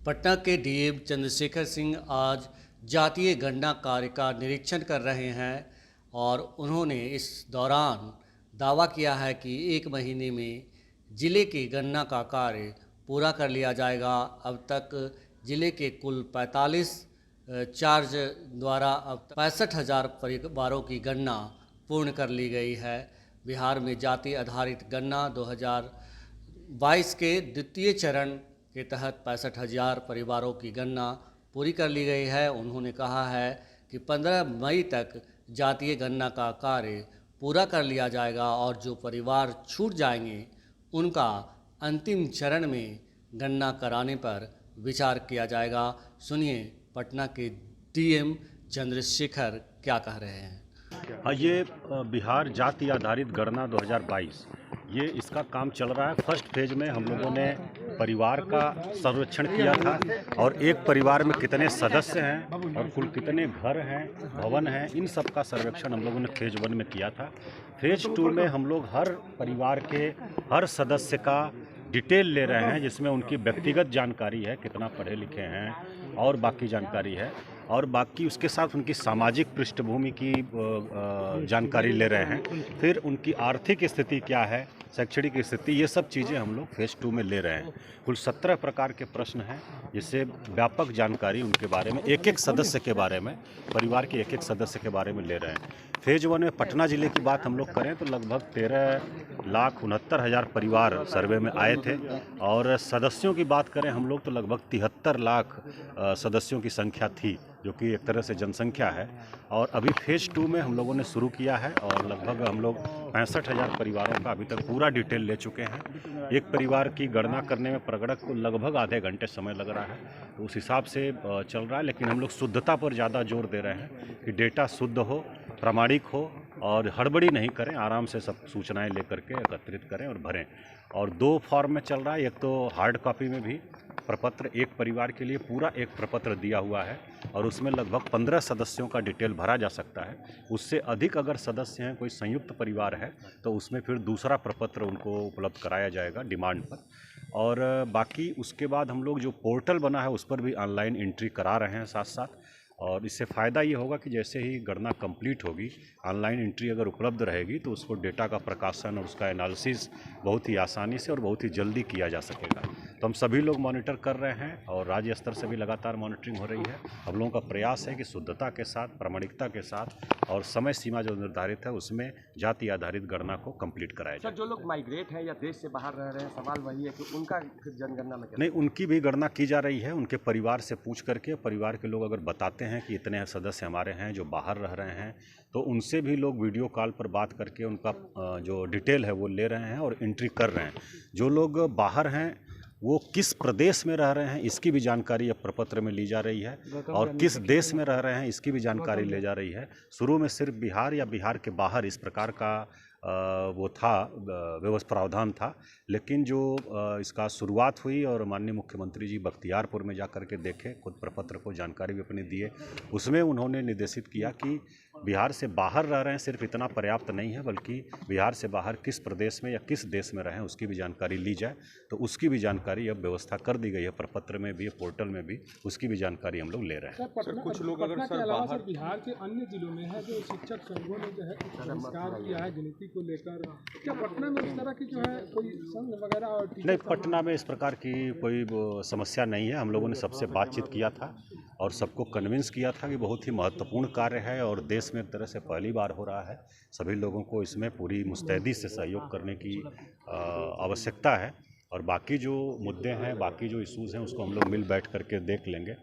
पटना के डीएम चंद्रशेखर सिंह आज जातीय गणना कार्य का निरीक्षण कर रहे हैं और उन्होंने इस दौरान दावा किया है कि 1 महीने में जिले की गणना का कार्य पूरा कर लिया जाएगा। अब तक जिले के कुल 45 चार्ज द्वारा अब 65,000 परिवारों की गणना पूर्ण कर ली गई है। बिहार में जाति आधारित गणना 2022 के द्वितीय चरण के तहत 65,000 परिवारों की गणना पूरी कर ली गई है। उन्होंने कहा है कि 15 मई तक जातीय गणना का कार्य पूरा कर लिया जाएगा और जो परिवार छूट जाएंगे उनका अंतिम चरण में गणना कराने पर विचार किया जाएगा। सुनिए पटना के डीएम चंद्रशेखर क्या कह रहे हैं। ये बिहार जाति आधारित गणना 2022 ये इसका काम चल रहा है। फर्स्ट फेज में हम लोगों ने परिवार का सर्वेक्षण किया था और एक परिवार में कितने सदस्य हैं और कुल कितने घर हैं, भवन हैं, इन सब का सर्वेक्षण हम लोगों ने फेज 1 में किया था। फेज 2 में हम लोग हर परिवार के हर सदस्य का डिटेल ले रहे हैं, जिसमें उनकी व्यक्तिगत जानकारी है, कितना पढ़े लिखे हैं और बाकी जानकारी है, और बाकी उसके साथ उनकी सामाजिक पृष्ठभूमि की जानकारी ले रहे हैं। फिर उनकी आर्थिक स्थिति क्या है, शैक्षणिक स्थिति, ये सब चीज़ें हम लोग फेज 2 में ले रहे हैं। कुल 17 प्रकार के प्रश्न हैं, जिससे व्यापक जानकारी उनके बारे में, एक एक सदस्य के बारे में, परिवार के एक एक सदस्य के बारे में ले रहे हैं। फेज 1 में पटना ज़िले की बात हम लोग करें तो लगभग 13,69,000 परिवार सर्वे में आए थे और सदस्यों की बात करें हम लोग तो लगभग 73 लाख सदस्यों की संख्या थी, जो कि एक तरह से जनसंख्या है। और अभी फेज 2 में हम लोगों ने शुरू किया है और लगभग हम लोग 65,000 परिवारों का अभी तक पूरा डिटेल ले चुके हैं। एक परिवार की गणना करने में प्रगणक को लगभग आधे घंटे समय लग रहा है, तो उस हिसाब से चल रहा है। लेकिन हम लोग शुद्धता पर ज़्यादा जोर दे रहे हैं कि डेटा शुद्ध हो, प्रामाणिक हो और हड़बड़ी नहीं करें, आराम से सब सूचनाएं लेकर के एकत्रित करें और भरें। और 2 फॉर्म में चल रहा है, एक तो हार्ड कॉपी में भी प्रपत्र, एक परिवार के लिए पूरा एक प्रपत्र दिया हुआ है और उसमें लगभग 15 सदस्यों का डिटेल भरा जा सकता है। उससे अधिक अगर सदस्य हैं, कोई संयुक्त परिवार है, तो उसमें फिर दूसरा प्रपत्र उनको उपलब्ध कराया जाएगा डिमांड पर। और बाकी उसके बाद हम लोग जो पोर्टल बना है उस पर भी ऑनलाइन एंट्री करा रहे हैं साथ साथ। और इससे फ़ायदा ये होगा कि जैसे ही गणना कंप्लीट होगी, ऑनलाइन एंट्री अगर उपलब्ध रहेगी तो उसको डेटा का प्रकाशन और उसका एनालिसिस बहुत ही आसानी से और बहुत ही जल्दी किया जा सकेगा। तो हम सभी लोग मॉनिटर कर रहे हैं और राज्य स्तर से भी लगातार मॉनिटरिंग हो रही है। हम लोगों का प्रयास है कि शुद्धता के साथ, प्रामाणिकता के साथ और समय सीमा जो निर्धारित है उसमें जाति आधारित गणना को कंप्लीट कराया जाए। सर, जो लोग माइग्रेट हैं या देश से बाहर रह रहे हैं, सवाल वही है कि उनका फिर जनगणना में नहीं, उनकी भी गणना की जा रही है। उनके परिवार से पूछ करके, परिवार के लोग अगर बताते हैं कि इतने सदस्य हमारे हैं जो बाहर रह रहे हैं, तो उनसे भी लोग वीडियो कॉल पर बात करके उनका जो डिटेल है वो ले रहे हैं और एंट्री कर रहे हैं। जो लोग बाहर हैं वो किस प्रदेश में रह रहे हैं इसकी भी जानकारी अब प्रपत्र में ली जा रही है और किस देश में रह रहे हैं इसकी भी जानकारी ले जा रही है। शुरू में सिर्फ बिहार या बिहार के बाहर इस प्रकार का वो था, व्यवस्था प्रावधान था, लेकिन जो इसका शुरुआत हुई और माननीय मुख्यमंत्री जी बख्तियारपुर में जाकर के देखे, खुद प्रपत्र को जानकारी भी अपनी दिए, उसमें उन्होंने निर्देशित किया कि बिहार से बाहर रह रहे हैं सिर्फ इतना पर्याप्त नहीं है, बल्कि बिहार से बाहर किस प्रदेश में या किस देश में रहें उसकी भी जानकारी ली जाए। तो उसकी भी जानकारी अब व्यवस्था कर दी गई है, प्रपत्र में भी, पोर्टल में भी, उसकी भी जानकारी हम लोग ले रहे हैं। सर, कुछ लोग अगर सर बाहर बिहार के अन्य जिलों में है जो शिक्षक संघों ने जो है बहिष्कार किया है गिनती को लेकर, क्या पटना में इस तरह की जो है कोई संघ वगैरह? और नहीं, पटना में इस प्रकार की कोई समस्या नहीं है। हम लोगों ने सबसे बातचीत किया था और सबको कन्विंस किया था कि बहुत ही महत्वपूर्ण कार्य है और देश में एक तरह से पहली बार हो रहा है। सभी लोगों को इसमें पूरी मुस्तैदी से सहयोग करने की आवश्यकता है और बाकी जो मुद्दे हैं, बाकी जो इश्यूज़ हैं उसको हम लोग मिल बैठ करके देख लेंगे।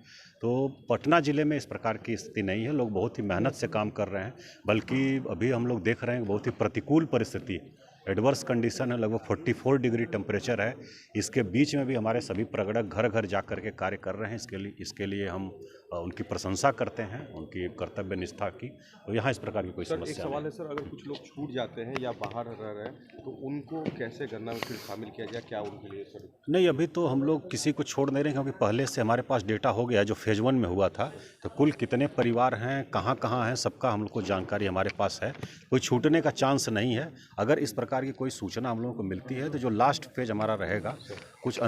तो पटना ज़िले में इस प्रकार की स्थिति नहीं है, लोग बहुत ही मेहनत से काम कर रहे हैं। बल्कि अभी हम लोग देख रहे हैं बहुत ही प्रतिकूल परिस्थिति, एडवर्स कंडीशन है, लगभग 44 डिग्री टेम्परेचर है। इसके बीच में भी हमारे सभी प्रगणक घर घर जा कर के कार्य कर रहे हैं। इसके लिए हम उनकी प्रशंसा करते हैं, उनकी कर्तव्य निष्ठा की। तो यहाँ इस प्रकार की कोई समस्या नहीं। एक सवाल है सर, अगर कुछ लोग छूट जाते हैं या बाहर रह रहे हैं तो उनको कैसे गणना में फिर शामिल किया जाए, क्या उनके लिए सर? नहीं, अभी तो हम लोग किसी को छोड़ नहीं रहे, क्योंकि पहले से हमारे पास डेटा हो गया जो फेज 1 में हुआ था। तो कुल कितने परिवार हैं, कहाँ कहाँ हैं, सबका हम लोग को जानकारी हमारे पास है। कोई छूटने का चांस नहीं है। अगर इस प्रकार प्रकार की कोई सूचना हम लोगों को मिलती है तो जो लास्ट फेज हमारा रहेगा कुछ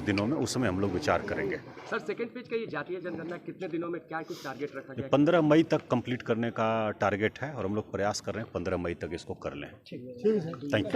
दिनों में, उसमें हम लोग विचार करेंगे। सर सेकंड फेज का ये जातीय जनगणना कितने दिनों में, क्या कुछ टारगेट रखा गया है? 15 मई तक कंप्लीट करने का टारगेट है और हम लोग प्रयास कर रहे हैं 15 मई तक इसको कर लें। Thank you.